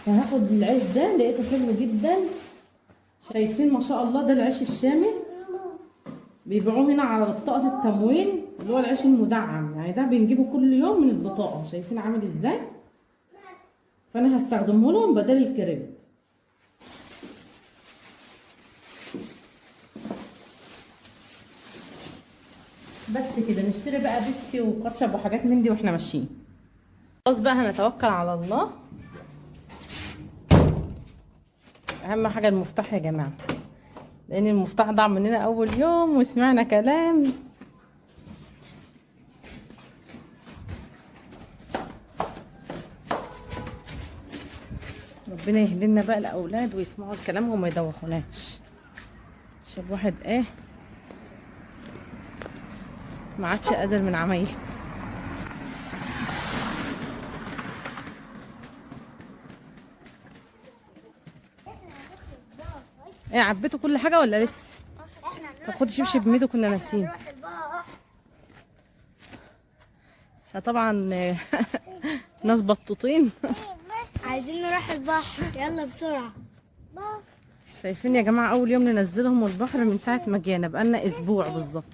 فهاخد العيش ده، لقيته حلو جدا. شايفين ما شاء الله، ده العيش الشامي، بيبيعوه هنا على بطاقة التموين، اللي هو العيش المدعم يعني. ده بنجيبه كل يوم من البطاقة. شايفين عامل ازاي؟ فانا هستخدمه لهم بدل الكريب. بس كده نشتري بقى بيبسي وكاتشب وحاجات من دي واحنا ماشيين. خلاص بقى هنتوكل على الله. اهم حاجة المفتاح يا جماعة، لان المفتاح ضاع مننا اول يوم وسمعنا كلام. ربنا يهدينا بقى الاولاد ويسمعوا الكلام وما يدوخوناش. شاب واحد ايه ما عادش قادر من عمايله. ايه عبيتوا كل حاجه ولا لسه؟ طب خد شبشب بميدو، كنا ناسيين. احنا طبعا ناس بطوطين. عايزين نروح البحر، يلا بسرعة. شايفين يا جماعه، اول يوم ننزلهم البحر من ساعه ما جينا، بقالنا اسبوع بالظبط.